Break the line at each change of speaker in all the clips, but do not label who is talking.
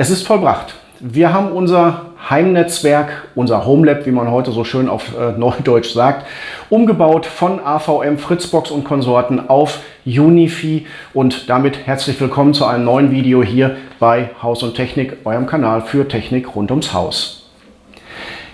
Es ist vollbracht. Wir haben unser Heimnetzwerk, unser Homelab, wie man heute so schön auf Neudeutsch sagt, umgebaut von AVM, Fritzbox und Konsorten auf UniFi. Und damit herzlich willkommen zu einem neuen Video hier bei Haus und Technik, eurem Kanal für Technik rund ums Haus.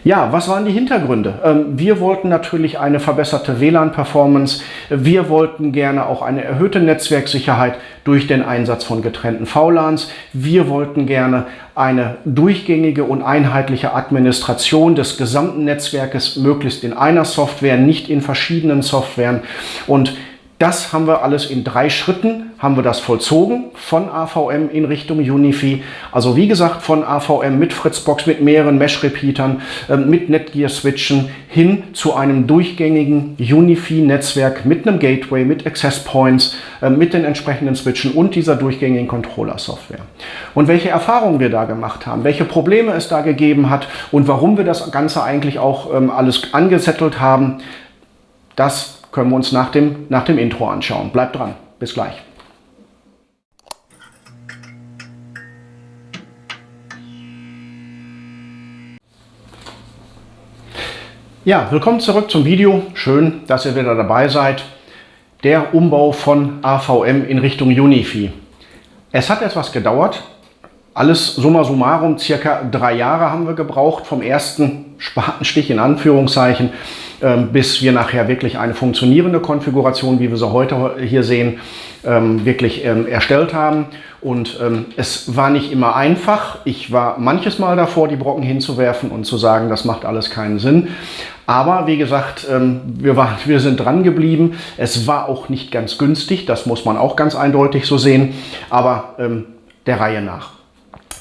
Ja, was waren die Hintergründe? Wir wollten natürlich eine verbesserte WLAN-Performance. Wir wollten gerne auch eine erhöhte Netzwerksicherheit durch den Einsatz von getrennten VLANs. Wir wollten gerne eine durchgängige und einheitliche Administration des gesamten Netzwerkes, möglichst in einer Software, nicht in verschiedenen Softwaren. Und das haben wir alles in 3 Schritten, haben wir das vollzogen, von AVM in Richtung UniFi. Also wie gesagt, von AVM mit Fritzbox, mit mehreren Mesh-Repeatern, mit Netgear-Switchen hin zu einem durchgängigen UniFi-Netzwerk mit einem Gateway, mit Access Points, mit den entsprechenden Switchen und dieser durchgängigen Controller-Software. Und welche Erfahrungen wir da gemacht haben, welche Probleme es da gegeben hat und warum wir das Ganze eigentlich auch alles angesettelt haben, das können wir uns nach dem Intro anschauen. Bleibt dran. Bis gleich. Ja, willkommen zurück zum Video. Schön, dass ihr wieder dabei seid. Der Umbau von AVM in Richtung UniFi. Es hat etwas gedauert. Alles summa summarum, circa 3 Jahre haben wir gebraucht, vom ersten Spatenstich in Anführungszeichen, bis wir nachher wirklich eine funktionierende Konfiguration, wie wir sie heute hier sehen, wirklich erstellt haben. Und es war nicht immer einfach. Ich war manches Mal davor, die Brocken hinzuwerfen und zu sagen, das macht alles keinen Sinn. Aber wie gesagt, wir sind dran geblieben. Es war auch nicht ganz günstig, das muss man auch ganz eindeutig so sehen, aber der Reihe nach.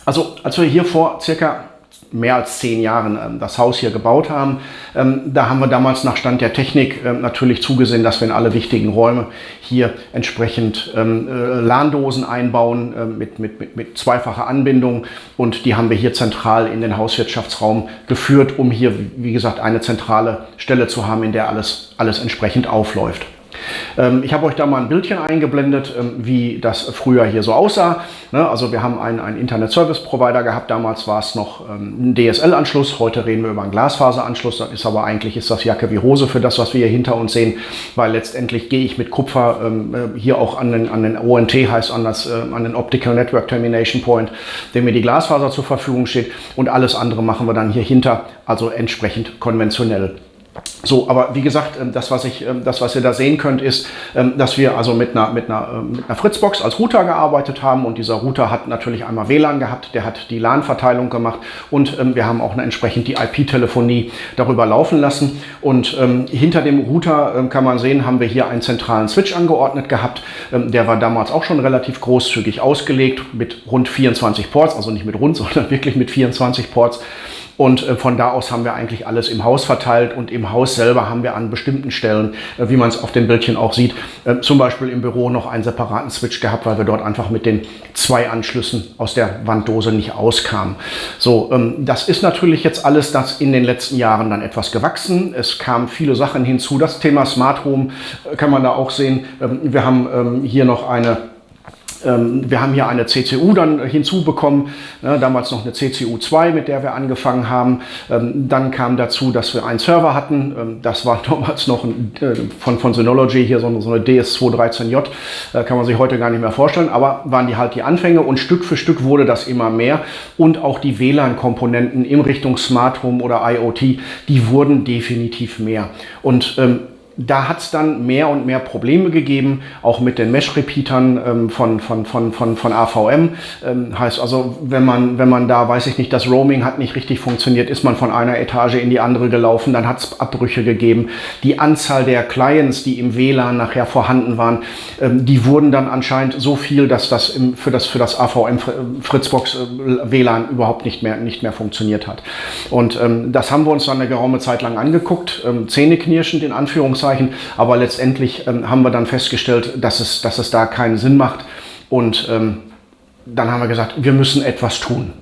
Also als wir hier vor circa mehr als 10 Jahren das Haus hier gebaut haben, da haben wir damals nach Stand der Technik natürlich zugesehen, dass wir in alle wichtigen Räume hier entsprechend LAN-Dosen einbauen mit zweifacher Anbindung, und die haben wir hier zentral in den Hauswirtschaftsraum geführt, um hier, wie gesagt, eine zentrale Stelle zu haben, in der alles entsprechend aufläuft. Ich habe euch da mal ein Bildchen eingeblendet, wie das früher hier so aussah. Also wir haben einen Internet-Service-Provider gehabt. Damals war es noch ein DSL-Anschluss. Heute reden wir über einen Glasfaseranschluss. Das ist aber eigentlich das Jacke wie Hose für das, was wir hier hinter uns sehen. Weil letztendlich gehe ich mit Kupfer hier auch an den ONT, heißt an den Optical Network Termination Point, dem mir die Glasfaser zur Verfügung steht. Und alles andere machen wir dann hier hinter, also entsprechend konventionell. So, aber wie gesagt, das, was ihr da sehen könnt, ist, dass wir also mit einer Fritzbox als Router gearbeitet haben, und dieser Router hat natürlich einmal WLAN gehabt, der hat die LAN-Verteilung gemacht, und wir haben auch entsprechend die IP-Telefonie darüber laufen lassen. Und hinter dem Router kann man sehen, haben wir hier einen zentralen Switch angeordnet gehabt. Der war damals auch schon relativ großzügig ausgelegt mit rund 24 Ports, also nicht mit rund, sondern wirklich mit 24 Ports. Und von da aus haben wir eigentlich alles im Haus verteilt, und im Haus selber haben wir an bestimmten Stellen, wie man es auf dem Bildchen auch sieht, zum Beispiel im Büro noch einen separaten Switch gehabt, weil wir dort einfach mit den 2 Anschlüssen aus der Wanddose nicht auskamen. So, das ist natürlich jetzt alles das in den letzten Jahren dann etwas gewachsen. Es kamen viele Sachen hinzu. Das Thema Smart Home kann man da auch sehen. Wir haben hier noch eine CCU dann hinzubekommen, damals noch eine CCU 2, mit der wir angefangen haben. Dann kam dazu, dass wir einen Server hatten. Das war damals noch von Synology, hier so eine DS213J, kann man sich heute gar nicht mehr vorstellen, aber waren die Anfänge, und Stück für Stück wurde das immer mehr, und auch die WLAN-Komponenten in Richtung Smart Home oder IoT, die wurden definitiv mehr. Und da hat es dann mehr und mehr Probleme gegeben, auch mit den Mesh-Repeatern von AVM. Heißt also, wenn man da, weiß ich nicht, das Roaming hat nicht richtig funktioniert, ist man von einer Etage in die andere gelaufen, dann hat es Abbrüche gegeben. Die Anzahl der Clients, die im WLAN nachher vorhanden waren, die wurden dann anscheinend so viel, dass das für das AVM Fritzbox WLAN überhaupt nicht mehr funktioniert hat. Und das haben wir uns dann eine geraume Zeit lang angeguckt, zähneknirschend in Anführungszeichen. Aber letztendlich haben wir dann festgestellt, dass es da keinen Sinn macht, und dann haben wir gesagt, wir müssen etwas tun.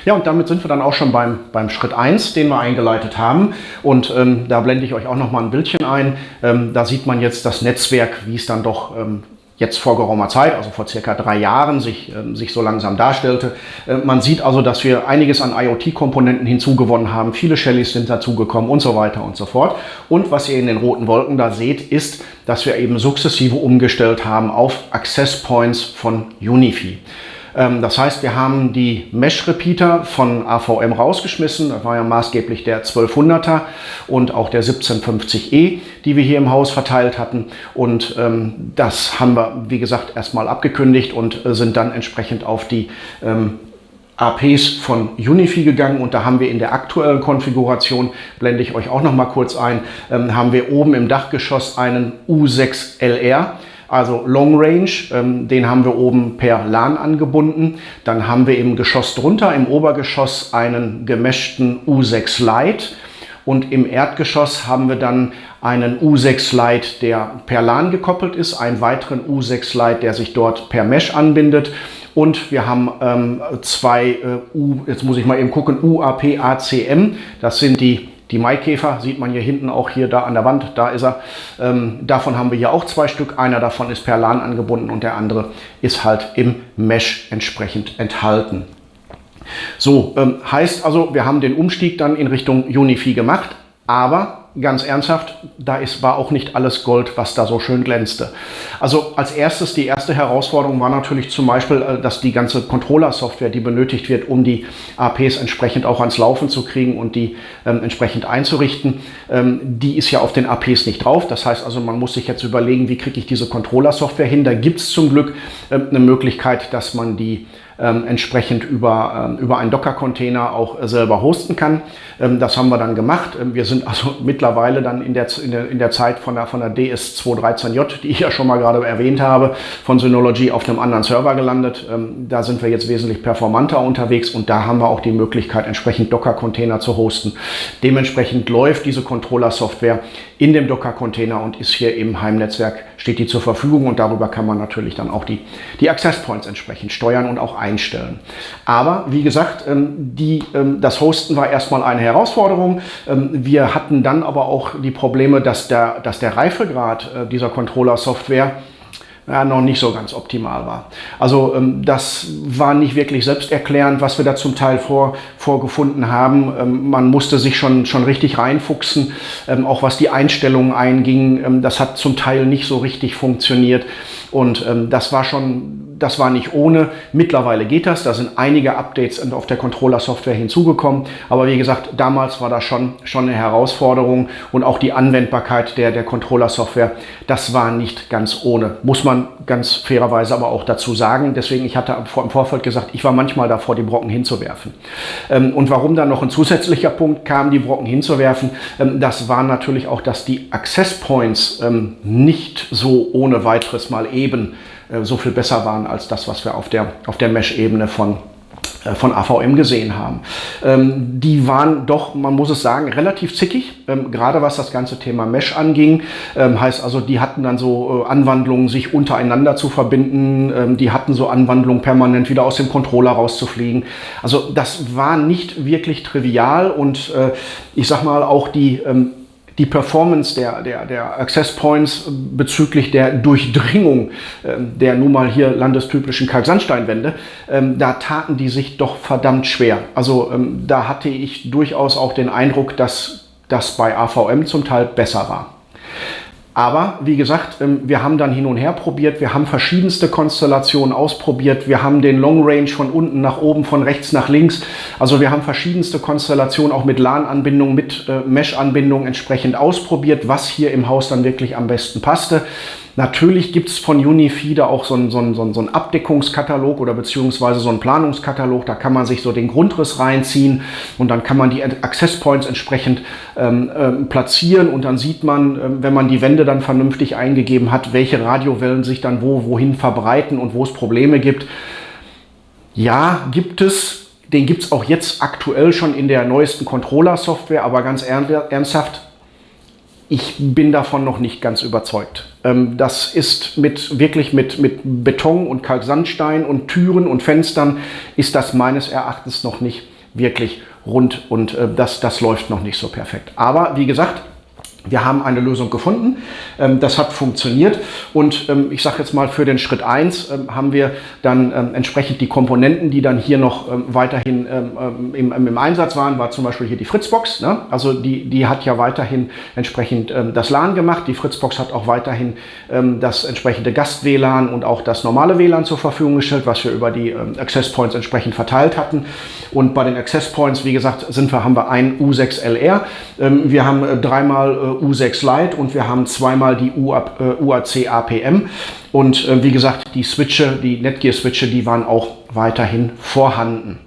Ja, und damit sind wir dann auch schon beim Schritt 1, den wir eingeleitet haben. Und da blende ich euch auch noch mal ein Bildchen ein. Da sieht man jetzt das Netzwerk, wie es dann doch jetzt vor geraumer Zeit, also vor circa 3 Jahren, sich so langsam darstellte. Man sieht also, dass wir einiges an IoT-Komponenten hinzugewonnen haben. Viele Shellys sind dazugekommen und so weiter und so fort. Und was ihr in den roten Wolken da seht, ist, dass wir eben sukzessive umgestellt haben auf Access Points von UniFi. Das heißt, wir haben die Mesh-Repeater von AVM rausgeschmissen. Das war ja maßgeblich der 1200er und auch der 1750E, die wir hier im Haus verteilt hatten. Und das haben wir, wie gesagt, erstmal abgekündigt und sind dann entsprechend auf die APs von UniFi gegangen. Und da haben wir in der aktuellen Konfiguration, blende ich euch auch noch mal kurz ein, haben wir oben im Dachgeschoss einen U6LR. Also Long Range, den haben wir oben per LAN angebunden. Dann haben wir im Geschoss drunter, im Obergeschoss, einen gemeshten U6 Lite. Und im Erdgeschoss haben wir dann einen U6 Lite, der per LAN gekoppelt ist, einen weiteren U6 Lite, der sich dort per Mesh anbindet. Und wir haben zwei jetzt muss ich mal eben gucken, UAP ACM, das sind die Maikäfer, sieht man hier hinten auch hier da an der Wand, da ist er. Davon haben wir hier auch 2 Stück. Einer davon ist per LAN angebunden und der andere ist halt im Mesh entsprechend enthalten. So, heißt also, wir haben den Umstieg dann in Richtung UniFi gemacht, aber ganz ernsthaft, war auch nicht alles Gold, was da so schön glänzte. Also als erstes, die erste Herausforderung war natürlich zum Beispiel, dass die ganze Controller-Software, die benötigt wird, um die APs entsprechend auch ans Laufen zu kriegen und die entsprechend einzurichten, die ist ja auf den APs nicht drauf. Das heißt also, man muss sich jetzt überlegen, wie kriege ich diese Controller-Software hin. Da gibt es zum Glück eine Möglichkeit, dass man die entsprechend über einen Docker-Container auch selber hosten kann. Das haben wir dann gemacht. Wir sind also mittlerweile dann in der Zeit von der DS213J, die ich ja schon mal gerade erwähnt habe, von Synology auf einem anderen Server gelandet. Da sind wir jetzt wesentlich performanter unterwegs und da haben wir auch die Möglichkeit, entsprechend Docker-Container zu hosten. Dementsprechend läuft diese Controller-Software in dem Docker-Container und ist hier im Heimnetzwerk, steht die zur Verfügung und darüber kann man natürlich dann auch die Access Points entsprechend steuern und auch einstellen. Aber wie gesagt, das Hosten war erstmal eine Herausforderung. Wir hatten dann aber auch die Probleme, dass der Reifegrad dieser Controller-Software noch nicht so ganz optimal war. Also das war nicht wirklich selbsterklärend, was wir da zum Teil vorgefunden haben. Man musste sich schon richtig reinfuchsen, auch was die Einstellungen einging. Das hat zum Teil nicht so richtig funktioniert und das war nicht ohne. Mittlerweile geht das. Da sind einige Updates auf der Controller-Software hinzugekommen. Aber wie gesagt, damals war das schon eine Herausforderung und auch die Anwendbarkeit der Controller-Software, das war nicht ganz ohne. Muss man ganz fairerweise aber auch dazu sagen. Deswegen, ich hatte im Vorfeld gesagt, ich war manchmal davor, die Brocken hinzuwerfen. Und warum dann noch ein zusätzlicher Punkt kam, die Brocken hinzuwerfen, das war natürlich auch, dass die Access Points nicht so ohne weiteres mal eben so viel besser waren als das, was wir auf der Mesh-Ebene von AVM gesehen haben. Die waren doch, man muss es sagen, relativ zickig, gerade was das ganze Thema Mesh anging. Heißt also, die hatten dann so Anwandlungen, sich untereinander zu verbinden. Die hatten so Anwandlungen, permanent wieder aus dem Controller rauszufliegen. Also das war nicht wirklich trivial und ich sag mal auch die Performance der Access Points bezüglich der Durchdringung der nun mal hier landestypischen Kalksandsteinwände, da taten die sich doch verdammt schwer. Also da hatte ich durchaus auch den Eindruck, dass das bei AVM zum Teil besser war. Aber wie gesagt, wir haben dann hin und her probiert, wir haben verschiedenste Konstellationen ausprobiert, wir haben den Long Range von unten nach oben, von rechts nach links. Also wir haben verschiedenste Konstellationen auch mit LAN-Anbindung, mit Mesh-Anbindung entsprechend ausprobiert, was hier im Haus dann wirklich am besten passte. Natürlich gibt es von UniFi da auch so einen Abdeckungskatalog oder beziehungsweise so einen Planungskatalog. Da kann man sich so den Grundriss reinziehen und dann kann man die Access Points entsprechend platzieren und dann sieht man, wenn man die Wände dann vernünftig eingegeben hat, welche Radiowellen sich dann wohin verbreiten und wo es Probleme gibt. Ja, gibt es. Den gibt es auch jetzt aktuell schon in der neuesten Controller-Software, aber ganz ernsthaft, ich bin davon noch nicht ganz überzeugt. Das ist wirklich mit Beton und Kalksandstein und Türen und Fenstern ist das meines Erachtens noch nicht wirklich rund und das läuft noch nicht so perfekt. Aber wie gesagt, wir haben eine Lösung gefunden, das hat funktioniert und ich sage jetzt mal, für den Schritt 1 haben wir dann entsprechend die Komponenten, die dann hier noch weiterhin im Einsatz waren, war zum Beispiel hier die Fritzbox, ne? Also die hat ja weiterhin entsprechend das LAN gemacht, die Fritzbox hat auch weiterhin das entsprechende Gast-WLAN und auch das normale WLAN zur Verfügung gestellt, was wir über die Access Points entsprechend verteilt hatten. Und bei den Access Points, wie gesagt, haben wir ein U6LR, wir haben dreimal U6 Lite und wir haben zweimal die UAC APM und wie gesagt, die Switche, die Netgear-Switche, die waren auch weiterhin vorhanden.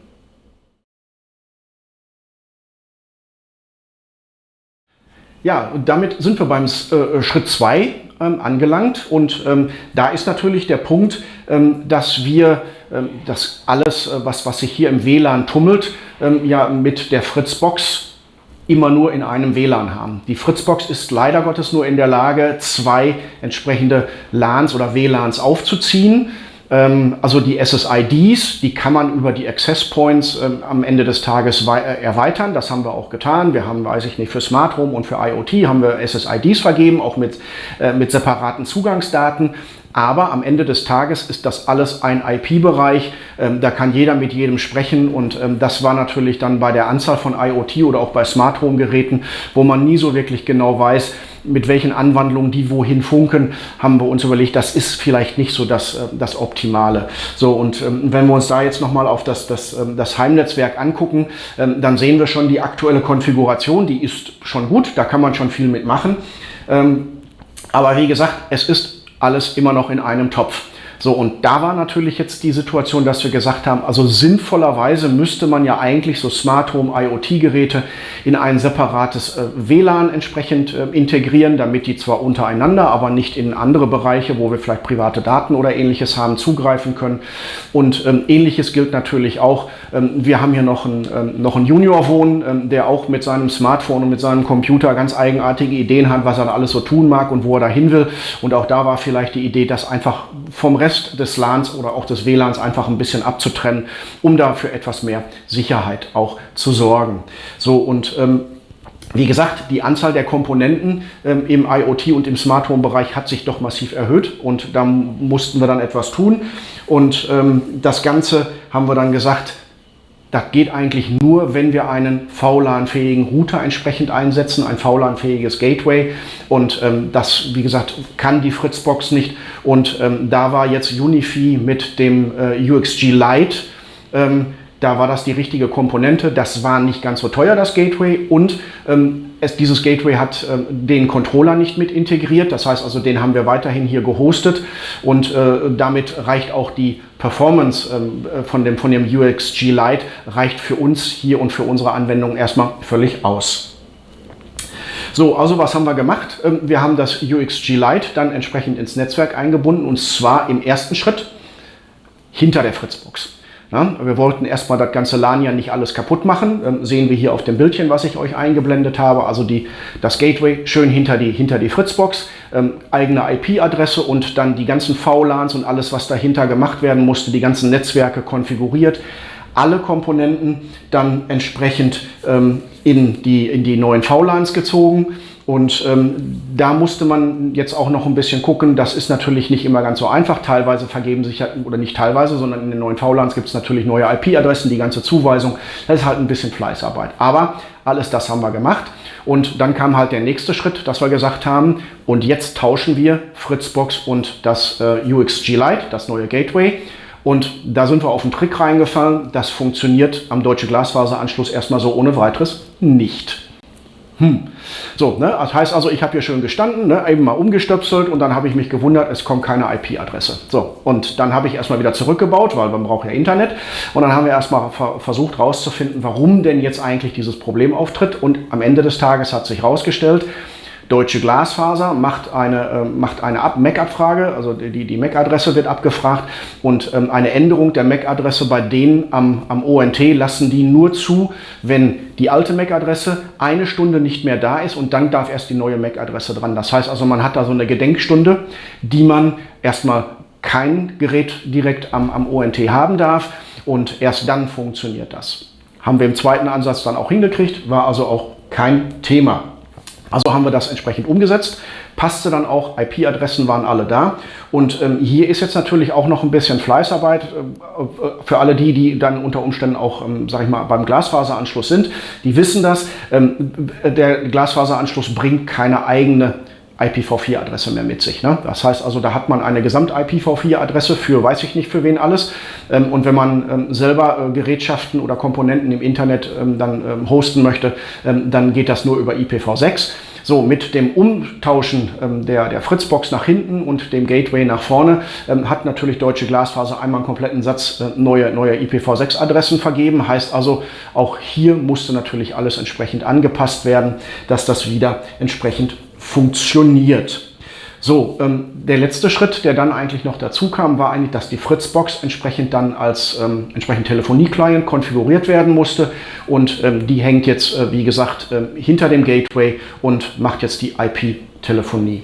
Ja, damit sind wir beim Schritt 2 angelangt und da ist natürlich der Punkt, dass wir das alles, was sich hier im WLAN tummelt, ja mit der Fritzbox immer nur in einem WLAN haben. Die Fritzbox ist leider Gottes nur in der Lage, 2 entsprechende LANs oder WLANs aufzuziehen. Also die SSIDs, die kann man über die Access Points am Ende des Tages erweitern. Das haben wir auch getan. Wir haben, weiß ich nicht, für Smart Home und für IoT haben wir SSIDs vergeben, auch mit separaten Zugangsdaten. Aber am Ende des Tages ist das alles ein IP-Bereich. Da kann jeder mit jedem sprechen und das war natürlich dann bei der Anzahl von IoT oder auch bei Smart Home Geräten, wo man nie so wirklich genau weiß, mit welchen Anwandlungen die wohin funken, haben wir uns überlegt, das ist vielleicht nicht so das Optimale. So, und wenn wir uns da jetzt nochmal auf das Heimnetzwerk angucken, dann sehen wir schon die aktuelle Konfiguration, die ist schon gut, da kann man schon viel mitmachen. Aber wie gesagt, es ist alles immer noch in einem Topf. So, und da war natürlich jetzt die Situation, dass wir gesagt haben, also sinnvollerweise müsste man ja eigentlich so Smart Home IoT-Geräte in ein separates WLAN entsprechend integrieren, damit die zwar untereinander, aber nicht in andere Bereiche, wo wir vielleicht private Daten oder ähnliches haben, zugreifen können. Und ähnliches gilt natürlich auch, wir haben hier noch einen Junior wohnen, der auch mit seinem Smartphone und mit seinem Computer ganz eigenartige Ideen hat, was er da alles so tun mag und wo er da hin will. Und auch da war vielleicht die Idee, das einfach vom Rest des LANs oder auch des WLANs einfach ein bisschen abzutrennen, um da für etwas mehr Sicherheit auch zu sorgen. So, und wie gesagt, die Anzahl der Komponenten im IoT und im Smart Home Bereich hat sich doch massiv erhöht und da mussten wir dann etwas tun. Und das Ganze haben wir dann gesagt, das geht eigentlich nur, wenn wir einen VLAN-fähigen Router entsprechend einsetzen, ein VLAN-fähiges Gateway. Und das, wie gesagt, kann die Fritzbox nicht. Und da war jetzt UniFi mit dem UXG Lite, da war das die richtige Komponente. Das war nicht ganz so teuer, das Gateway. Und dieses Gateway hat den Controller nicht mit integriert. Das heißt also, den haben wir weiterhin hier gehostet. Und damit reicht auch die Performance von dem UXG Lite, reicht für uns hier und für unsere Anwendung erstmal völlig aus. So, also was haben wir gemacht? Wir haben das UXG Lite dann entsprechend ins Netzwerk eingebunden und zwar im ersten Schritt hinter der Fritzbox. Ja, wir wollten erstmal das ganze LAN ja nicht alles kaputt machen. Sehen wir hier auf dem Bildchen, was ich euch eingeblendet habe. Also das Gateway schön hinter die Fritzbox, eigene IP-Adresse und dann die ganzen VLANs und alles, was dahinter gemacht werden musste, die ganzen Netzwerke konfiguriert. Alle Komponenten dann entsprechend in die neuen VLANs gezogen. Und da musste man jetzt auch noch ein bisschen gucken. Das ist natürlich nicht immer ganz so einfach. Teilweise vergeben sich, oder nicht teilweise, sondern in den neuen VLANs gibt es natürlich neue IP-Adressen, die ganze Zuweisung. Das ist halt ein bisschen Fleißarbeit. Aber alles das haben wir gemacht. Und dann kam halt der nächste Schritt, dass wir gesagt haben, und jetzt tauschen wir Fritzbox und das UXG Lite, das neue Gateway. Und da sind wir auf einen Trick reingefallen. Das funktioniert am Deutsche Glasfaseranschluss erstmal so ohne weiteres nicht. So, ne? Das heißt also, ich habe hier schön gestanden, ne? Eben mal umgestöpselt und dann habe ich mich gewundert, es kommt keine IP-Adresse. So, und dann habe ich erstmal wieder zurückgebaut, weil man braucht ja Internet. Und dann haben wir erstmal versucht herauszufinden, warum denn jetzt eigentlich dieses Problem auftritt. Und am Ende des Tages hat sich herausgestellt, Deutsche Glasfaser macht eine MAC-Abfrage, also die MAC-Adresse wird abgefragt und eine Änderung der MAC-Adresse bei denen am ONT lassen die nur zu, wenn die alte MAC-Adresse eine Stunde nicht mehr da ist und dann darf erst die neue MAC-Adresse dran. Das heißt also, man hat da so eine Gedenkstunde, die man erstmal kein Gerät direkt am ONT haben darf und erst dann funktioniert das. Haben wir im zweiten Ansatz dann auch hingekriegt, war also auch kein Thema. Also haben wir das entsprechend umgesetzt, passte dann auch, IP-Adressen waren alle da. Und hier ist jetzt natürlich auch noch ein bisschen Fleißarbeit für alle die dann unter Umständen auch, sag ich mal, beim Glasfaseranschluss sind. Die wissen das, der Glasfaseranschluss bringt keine eigene IPv4-Adresse mehr mit sich. Ne? Das heißt also, da hat man eine Gesamt-IPv4-Adresse für weiß ich nicht für wen alles. Und wenn man selber Gerätschaften oder Komponenten im Internet dann hosten möchte, dann geht das nur über IPv6. So, mit dem Umtauschen der Fritzbox nach hinten und dem Gateway nach vorne hat natürlich Deutsche Glasfaser einmal einen kompletten Satz neue IPv6-Adressen vergeben. Heißt also, auch hier musste natürlich alles entsprechend angepasst werden, dass das wieder entsprechend funktioniert. So, der letzte Schritt, der dann eigentlich noch dazu kam, war eigentlich, dass die Fritzbox entsprechend dann als entsprechend Telefonie-Client konfiguriert werden musste und die hängt jetzt, wie gesagt, hinter dem Gateway und macht jetzt die IP-Telefonie.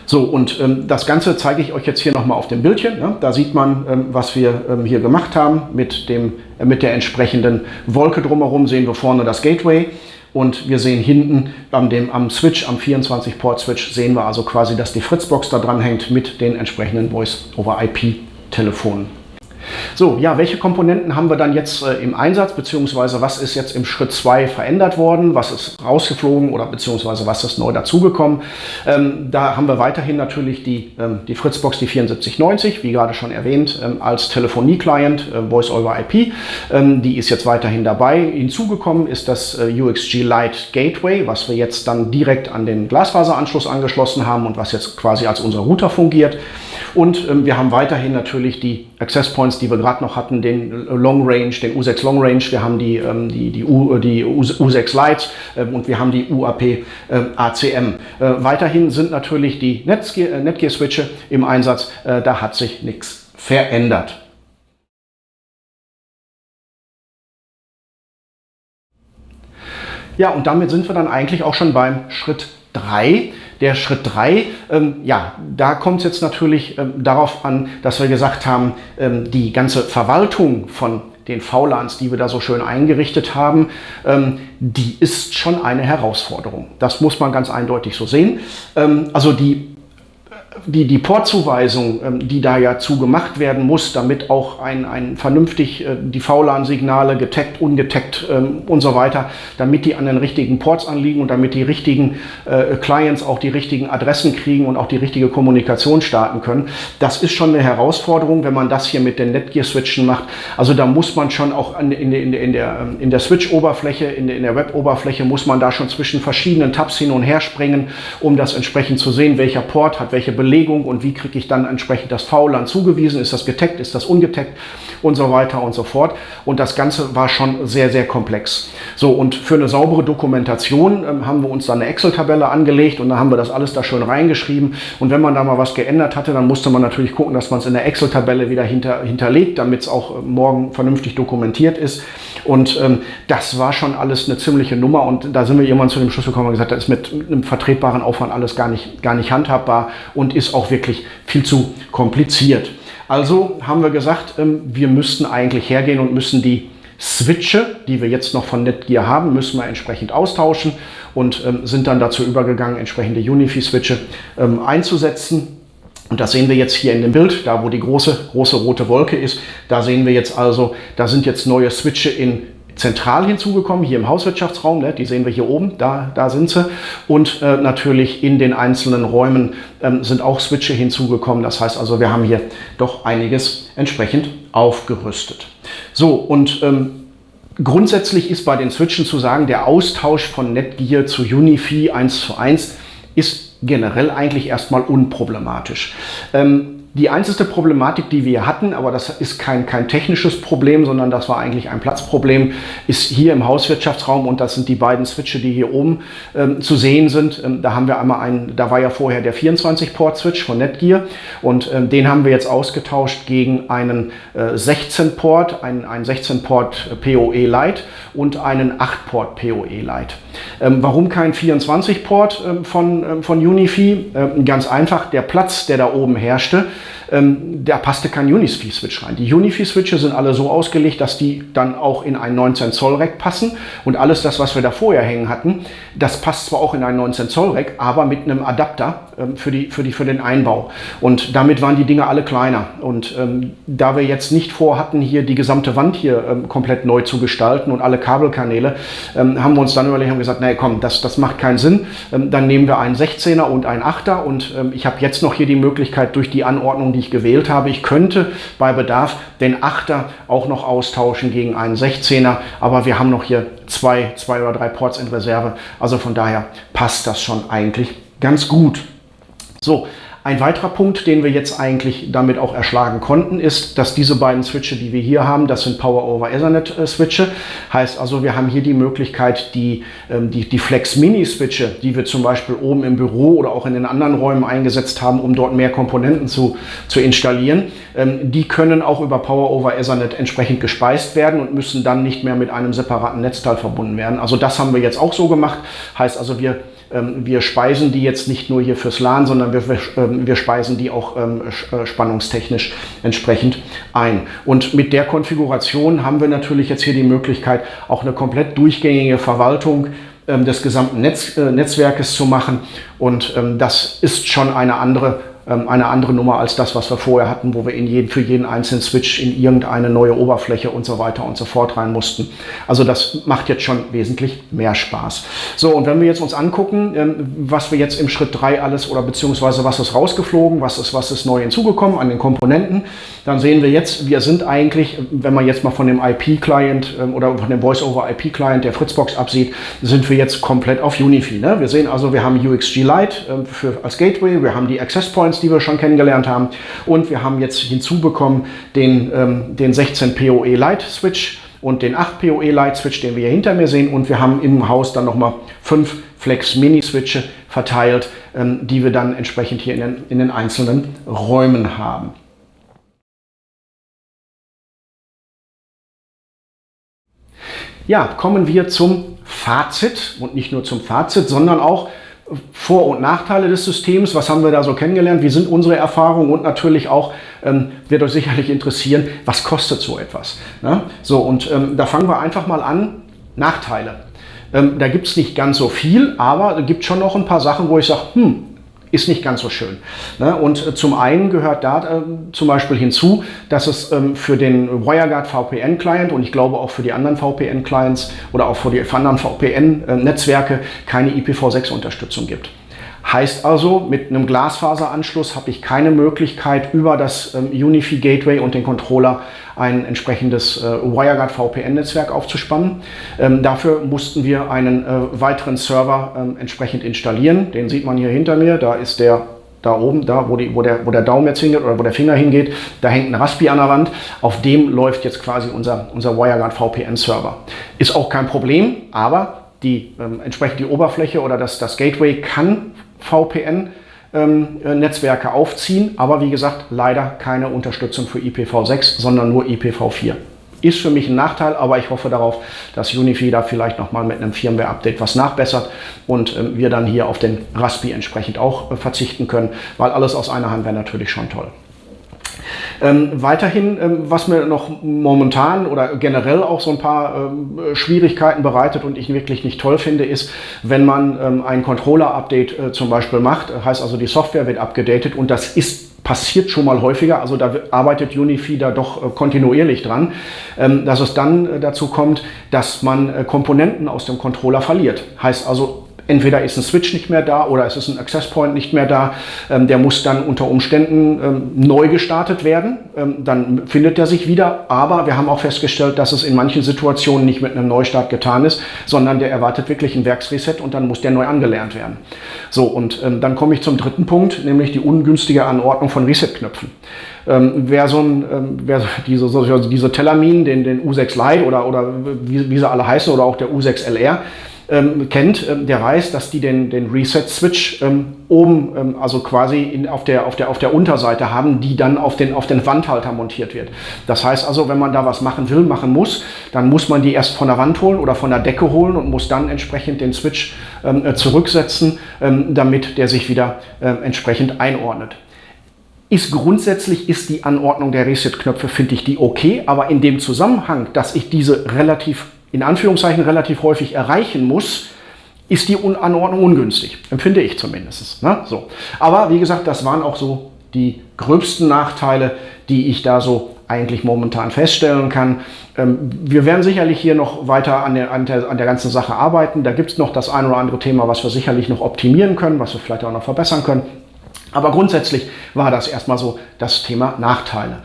So, und das Ganze zeige ich euch jetzt hier nochmal auf dem Bildchen. Ne? Da sieht man, was wir hier gemacht haben. Mit der entsprechenden Wolke drumherum sehen wir vorne das Gateway. Und wir sehen hinten am Switch, am 24-Port-Switch, sehen wir also quasi, dass die Fritzbox da dran hängt mit den entsprechenden Voice-over-IP-Telefonen. So, ja, welche Komponenten haben wir dann jetzt im Einsatz, beziehungsweise was ist jetzt im Schritt 2 verändert worden, was ist rausgeflogen oder beziehungsweise was ist neu dazugekommen? Da haben wir weiterhin natürlich die Fritzbox, die 7490, wie gerade schon erwähnt, als Telefonie-Client, Voice-over-IP. Die ist jetzt weiterhin dabei. Hinzugekommen ist das UXG Lite Gateway, was wir jetzt dann direkt an den Glasfaseranschluss angeschlossen haben und was jetzt quasi als unser Router fungiert. Und wir haben weiterhin natürlich die Access Points, die wir gerade noch hatten, den Long Range, den U6 Long Range, wir haben die U6 Lite und wir haben die UAP ACM. Weiterhin sind natürlich die Netgear Switche im Einsatz, da hat sich nichts verändert. Ja, und damit sind wir dann eigentlich auch schon beim Schritt 3. Der Schritt 3, ja, da kommt es jetzt natürlich darauf an, dass wir gesagt haben, die ganze Verwaltung von den VLANs, die wir da so schön eingerichtet haben, die ist schon eine Herausforderung. Das muss man ganz eindeutig so sehen. Also die Portzuweisung, die da ja zu gemacht werden muss, damit auch ein vernünftig die VLAN-Signale getaggt, ungetaggt und so weiter, damit die an den richtigen Ports anliegen und damit die richtigen Clients auch die richtigen Adressen kriegen und auch die richtige Kommunikation starten können. Das ist schon eine Herausforderung, wenn man das hier mit den Netgear-Switchen macht. Also da muss man schon auch in der Switch-Oberfläche, in der Web-Oberfläche muss man da schon zwischen verschiedenen Tabs hin und her springen, um das entsprechend zu sehen, welcher Port hat welche Belegung und wie kriege ich dann entsprechend das VLAN zugewiesen, ist das getaggt, ist das ungetaggt und so weiter und so fort. Und das Ganze war schon sehr, sehr komplex. So, und für eine saubere Dokumentation haben wir uns dann eine Excel-Tabelle angelegt und da haben wir das alles da schön reingeschrieben. Und wenn man da mal was geändert hatte, dann musste man natürlich gucken, dass man es in der Excel-Tabelle wieder hinterlegt, damit es auch morgen vernünftig dokumentiert ist. Und das war schon alles eine ziemliche Nummer und da sind wir irgendwann zu dem Schluss gekommen und gesagt, das ist mit einem vertretbaren Aufwand alles gar nicht handhabbar und ist auch wirklich viel zu kompliziert. Also haben wir gesagt, wir müssten eigentlich hergehen und müssen die Switche, die wir jetzt noch von Netgear haben, müssen wir entsprechend austauschen und sind dann dazu übergegangen, entsprechende UniFi-Switche einzusetzen. Und das sehen wir jetzt hier in dem Bild, da wo die große rote Wolke ist. Da sehen wir jetzt also, da sind jetzt neue Switche zentral hinzugekommen, hier im Hauswirtschaftsraum, ne, die sehen wir hier oben, da sind sie. Und natürlich in den einzelnen Räumen sind auch Switche hinzugekommen. Das heißt also, wir haben hier doch einiges entsprechend aufgerüstet. So, und grundsätzlich ist bei den Switchen zu sagen, der Austausch von Netgear zu UniFi 1:1 ist generell eigentlich erstmal unproblematisch. Die einzige Problematik, die wir hatten, aber das ist kein technisches Problem, sondern das war eigentlich ein Platzproblem, ist hier im Hauswirtschaftsraum und das sind die beiden Switche, die hier oben zu sehen sind. Da haben wir einmal da war ja vorher der 24-Port-Switch von Netgear und den haben wir jetzt ausgetauscht gegen einen 16-Port, einen 16-Port PoE Lite und einen 8-Port PoE Lite. Warum kein 24-Port von UniFi? Ganz einfach, der Platz, der da oben herrschte, da passte kein UniFi-Switch rein. Die UniFi-Switche sind alle so ausgelegt, dass die dann auch in ein 19 Zoll Rack passen und alles das, was wir da vorher hängen hatten, das passt zwar auch in ein 19 Zoll Rack, aber mit einem Adapter für den Einbau. Und damit waren die Dinge alle kleiner. Und da wir jetzt nicht vorhatten, hier die gesamte Wand hier komplett neu zu gestalten und alle Kabelkanäle, haben wir uns dann überlegt und gesagt, nee, komm, das macht keinen Sinn. Dann nehmen wir einen 16er und einen 8er und ich habe jetzt noch hier die Möglichkeit durch die Anordnung, die ich gewählt habe, ich könnte bei Bedarf den 8er auch noch austauschen gegen einen 16er, aber wir haben noch hier zwei oder drei Ports in Reserve, also von daher passt das schon eigentlich ganz gut. So, ein weiterer Punkt, den wir jetzt eigentlich damit auch erschlagen konnten, ist, dass diese beiden Switche, die wir hier haben, das sind Power-over-Ethernet-Switche. Heißt also, wir haben hier die Möglichkeit, die Flex-Mini-Switche, die wir zum Beispiel oben im Büro oder auch in den anderen Räumen eingesetzt haben, um dort mehr Komponenten zu installieren, die können auch über Power-over-Ethernet entsprechend gespeist werden und müssen dann nicht mehr mit einem separaten Netzteil verbunden werden. Also das haben wir jetzt auch so gemacht. Heißt also, wir speisen die jetzt nicht nur hier fürs LAN, sondern wir speisen die auch spannungstechnisch entsprechend ein. Und mit der Konfiguration haben wir natürlich jetzt hier die Möglichkeit, auch eine komplett durchgängige Verwaltung des gesamten Netzwerkes zu machen. Und das ist schon eine andere Nummer als das, was wir vorher hatten, wo wir für jeden einzelnen Switch in irgendeine neue Oberfläche und so weiter und so fort rein mussten. Also das macht jetzt schon wesentlich mehr Spaß. So, und wenn wir jetzt uns angucken, was wir jetzt im Schritt 3 alles oder beziehungsweise was ist rausgeflogen, was ist neu hinzugekommen an den Komponenten, dann sehen wir jetzt, wir sind eigentlich, wenn man jetzt mal von dem IP-Client oder von dem Voice-over-IP-Client der Fritzbox absieht, sind wir jetzt komplett auf UniFi. Ne? Wir sehen also, wir haben UXG Lite als Gateway, wir haben die Access Points, die wir schon kennengelernt haben. Und wir haben jetzt hinzubekommen den 16 PoE Lite Switch und den 8 PoE Lite Switch, den wir hier hinter mir sehen. Und wir haben im Haus dann nochmal 5 Flex Mini Switche verteilt, die wir dann entsprechend hier in den einzelnen Räumen haben. Ja, kommen wir zum Fazit und nicht nur zum Fazit, sondern auch Vor- und Nachteile des Systems, was haben wir da so kennengelernt, wie sind unsere Erfahrungen und natürlich auch, wird euch sicherlich interessieren, was kostet so etwas. Ne? So, und da fangen wir einfach mal an, Nachteile. Da gibt es nicht ganz so viel, aber es gibt schon noch ein paar Sachen, wo ich sage, ist nicht ganz so schön. Ne? Und zum einen gehört da zum Beispiel hinzu, dass es für den WireGuard VPN-Client und ich glaube auch für die anderen VPN-Clients oder auch für die anderen VPN-Netzwerke keine IPv6-Unterstützung gibt. Heißt also, mit einem Glasfaseranschluss habe ich keine Möglichkeit, über das UniFi Gateway und den Controller ein entsprechendes WireGuard VPN-Netzwerk aufzuspannen. Dafür mussten wir einen weiteren Server entsprechend installieren. Den sieht man hier hinter mir. Da ist der da oben, da wo der Daumen jetzt hingeht oder wo der Finger hingeht, da hängt ein Raspi an der Wand. Auf dem läuft jetzt quasi unser WireGuard VPN-Server. Ist auch kein Problem, aber entsprechend die Oberfläche oder das Gateway kann VPN-Netzwerke aufziehen, aber wie gesagt, leider keine Unterstützung für IPv6, sondern nur IPv4. Ist für mich ein Nachteil, aber ich hoffe darauf, dass UniFi da vielleicht nochmal mit einem Firmware-Update was nachbessert und wir dann hier auf den Raspi entsprechend auch verzichten können, weil alles aus einer Hand wäre natürlich schon toll. Weiterhin, was mir noch momentan oder generell auch so ein paar Schwierigkeiten bereitet und ich wirklich nicht toll finde, ist, wenn man ein Controller-Update zum Beispiel macht, heißt also die Software wird abgedatet und das passiert schon mal häufiger, also da arbeitet UniFi da doch kontinuierlich dran, dass es dann dazu kommt, dass man Komponenten aus dem Controller verliert. Heißt also, entweder ist ein Switch nicht mehr da oder es ist ein Access Point nicht mehr da. Der muss dann unter Umständen neu gestartet werden. Dann findet er sich wieder. Aber wir haben auch festgestellt, dass es in manchen Situationen nicht mit einem Neustart getan ist, sondern der erwartet wirklich ein Werksreset und dann muss der neu angelernt werden. So, und dann komme ich zum dritten Punkt, nämlich die ungünstige Anordnung von Reset-Knöpfen. Wer diese Tellamin, den U6 Lite oder wie sie alle heißen oder auch der U6 LR, kennt, der weiß, dass die den Reset-Switch oben, also quasi auf der Unterseite haben, die dann auf den Wandhalter montiert wird. Das heißt also, wenn man da was machen muss, dann muss man die erst von der Wand holen oder von der Decke holen und muss dann entsprechend den Switch zurücksetzen, damit der sich wieder entsprechend einordnet. Grundsätzlich ist die Anordnung der Reset-Knöpfe, finde ich die okay, aber in dem Zusammenhang, dass ich diese in Anführungszeichen relativ häufig erreichen muss, ist die Anordnung ungünstig, empfinde ich zumindest. Ne? So. Aber wie gesagt, das waren auch so die gröbsten Nachteile, die ich da so eigentlich momentan feststellen kann. Wir werden sicherlich hier noch weiter an der ganzen Sache arbeiten. Da gibt es noch das ein oder andere Thema, was wir sicherlich noch optimieren können, was wir vielleicht auch noch verbessern können. Aber grundsätzlich war das erstmal so das Thema Nachteile.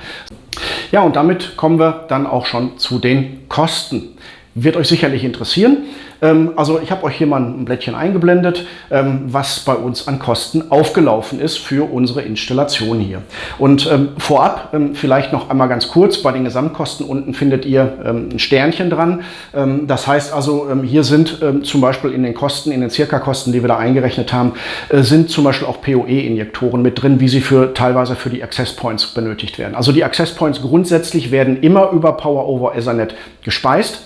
Ja, und damit kommen wir dann auch schon zu den Kosten. Wird euch sicherlich interessieren. Also ich habe euch hier mal ein Blättchen eingeblendet, was bei uns an Kosten aufgelaufen ist für unsere Installation hier. Und vorab vielleicht noch einmal ganz kurz, bei den Gesamtkosten unten findet ihr ein Sternchen dran. Das heißt also, hier sind zum Beispiel in den Kosten, in den Circa-Kosten, die wir da eingerechnet haben, sind zum Beispiel auch PoE-Injektoren mit drin, wie sie teilweise für die Access Points benötigt werden. Also die Access Points grundsätzlich werden immer über Power over Ethernet gespeist.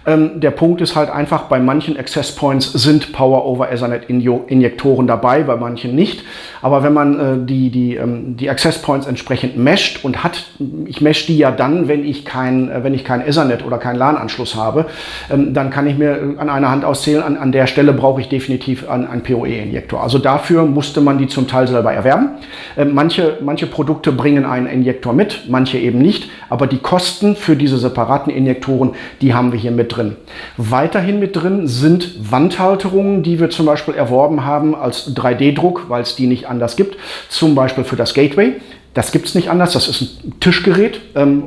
Der Punkt ist halt einfach, bei manchen Access Points sind Power over Ethernet Injektoren dabei, bei manchen nicht. Aber wenn man die Access Points entsprechend mesht und ich mesh die ja dann, wenn ich kein Ethernet oder keinen LAN-Anschluss habe, dann kann ich mir an einer Hand auszählen, an der Stelle brauche ich definitiv einen PoE-Injektor. Also dafür musste man die zum Teil selber erwerben. Manche Produkte bringen einen Injektor mit, manche eben nicht. Aber die Kosten für diese separaten Injektoren, die haben wir hier mit drin. Weiterhin mit drin sind Wandhalterungen, die wir zum Beispiel erworben haben als 3D-Druck, weil es die nicht anders gibt. Zum Beispiel für das Gateway. Das gibt es nicht anders, das ist ein Tischgerät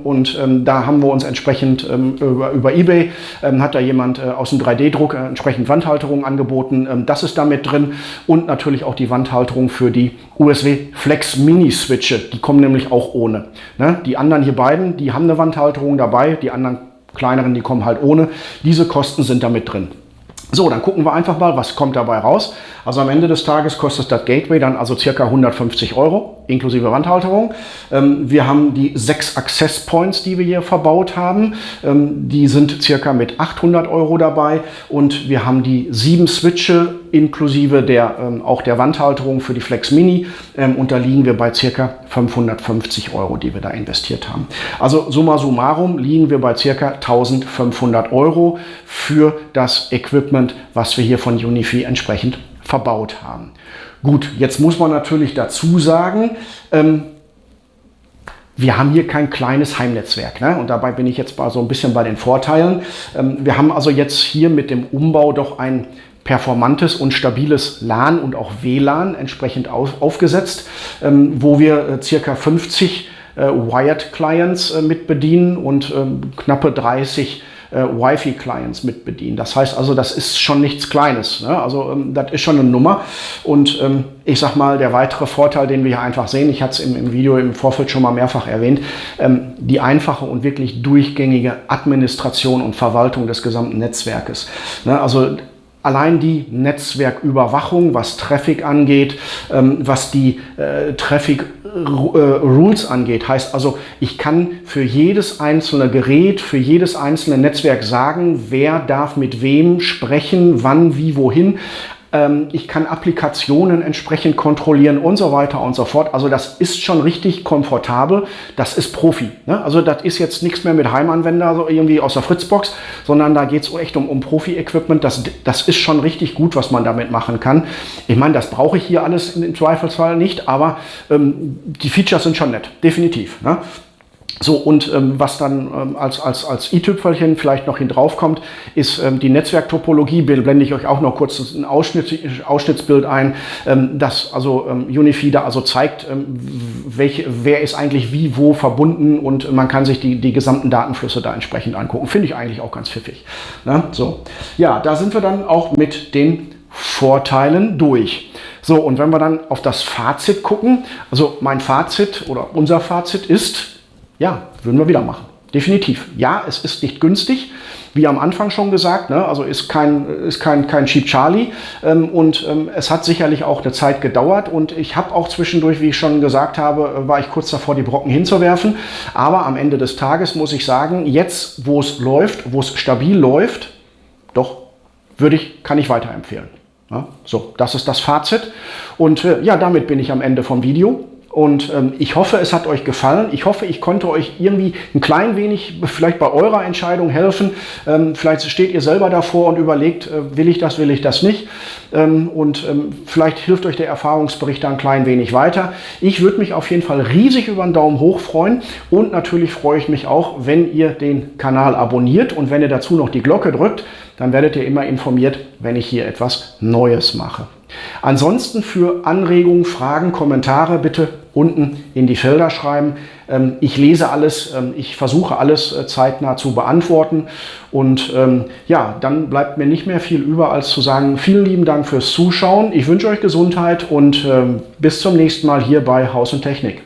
und da haben wir uns entsprechend über eBay, hat da jemand aus dem 3D-Druck entsprechend Wandhalterungen angeboten. Das ist da mit drin und natürlich auch die Wandhalterung für die USB Flex Mini Switche. Die kommen nämlich auch ohne. Ne? Die anderen hier beiden, die haben eine Wandhalterung dabei, die anderen kleineren, die kommen halt ohne. Diese Kosten sind da mit drin. So, dann gucken wir einfach mal, was kommt dabei raus. Also am Ende des Tages kostet das Gateway dann also ca. 150 € inklusive Wandhalterung. Wir haben die 6 Access Points, die wir hier verbaut haben. Die sind ca. mit 800 € dabei. Und wir haben die 7 Switche inklusive auch der Wandhalterung für die Flex Mini. Und da liegen wir bei ca. 550 €, die wir da investiert haben. Also summa summarum liegen wir bei ca. 1500 € für das Equipment, was wir hier von Unifi entsprechend verbaut haben. Gut, jetzt muss man natürlich dazu sagen, wir haben hier kein kleines Heimnetzwerk, ne? Und dabei bin ich jetzt mal so ein bisschen bei den Vorteilen. Wir haben also jetzt hier mit dem Umbau doch ein performantes und stabiles LAN und auch WLAN entsprechend aufgesetzt, wo wir ca. 50 Wired Clients mit bedienen und knappe 30 Wi-Fi-Clients mit bedienen. Das heißt also, das ist schon nichts Kleines. Ne? Also das ist schon eine Nummer. Und ich sag mal, der weitere Vorteil, den wir hier einfach sehen, ich hatte es im Video im Vorfeld schon mal mehrfach erwähnt, die einfache und wirklich durchgängige Administration und Verwaltung des gesamten Netzwerkes. Ne? Also allein die Netzwerküberwachung, was Traffic angeht, was die Traffic Rules angeht, heißt also, ich kann für jedes einzelne Gerät, für jedes einzelne Netzwerk sagen, wer darf mit wem sprechen, wann, wie, wohin. Ich kann Applikationen entsprechend kontrollieren und so weiter und so fort. Also das ist schon richtig komfortabel. Das ist Profi. Ne? Also das ist jetzt nichts mehr mit Heimanwender, so irgendwie aus der Fritzbox, sondern da geht es echt um Profi-Equipment. Das ist schon richtig gut, was man damit machen kann. Ich meine, das brauche ich hier alles im Zweifelsfall nicht, aber die Features sind schon nett, definitiv. Ne? So, und was dann als i-Tüpfelchen vielleicht noch hin drauf kommt, ist die Netzwerktopologie. Blende ich euch auch noch kurz ein Ausschnittsbild ein, das also Unifi da also zeigt, wer ist eigentlich wie, wo verbunden, und man kann sich die gesamten Datenflüsse da entsprechend angucken. Finde ich eigentlich auch ganz pfiffig. Ne? So, ja, da sind wir dann auch mit den Vorteilen durch. So, und wenn wir dann auf das Fazit gucken, also mein Fazit oder unser Fazit ist, ja, würden wir wieder machen. Definitiv. Ja, es ist nicht günstig, wie am Anfang schon gesagt, ne? Also ist kein Cheap Charlie, und es hat sicherlich auch eine Zeit gedauert, und ich habe auch zwischendurch, wie ich schon gesagt habe, war ich kurz davor, die Brocken hinzuwerfen, aber am Ende des Tages muss ich sagen, jetzt, wo es läuft, wo es stabil läuft, doch, kann ich weiterempfehlen. Ja? So, das ist das Fazit, und ja, damit bin ich am Ende vom Video. Und ich hoffe, es hat euch gefallen. Ich hoffe, ich konnte euch irgendwie ein klein wenig vielleicht bei eurer Entscheidung helfen. Vielleicht steht ihr selber davor und überlegt, will ich das nicht? Vielleicht hilft euch der Erfahrungsbericht da ein klein wenig weiter. Ich würde mich auf jeden Fall riesig über einen Daumen hoch freuen und natürlich freue ich mich auch, wenn ihr den Kanal abonniert und wenn ihr dazu noch die Glocke drückt, dann werdet ihr immer informiert, wenn ich hier etwas Neues mache. Ansonsten für Anregungen, Fragen, Kommentare bitte unten in die Felder schreiben. Ich lese alles, ich versuche alles zeitnah zu beantworten und ja, dann bleibt mir nicht mehr viel über, als zu sagen, vielen lieben Dank fürs Zuschauen. Ich wünsche euch Gesundheit und bis zum nächsten Mal hier bei Haus und Technik.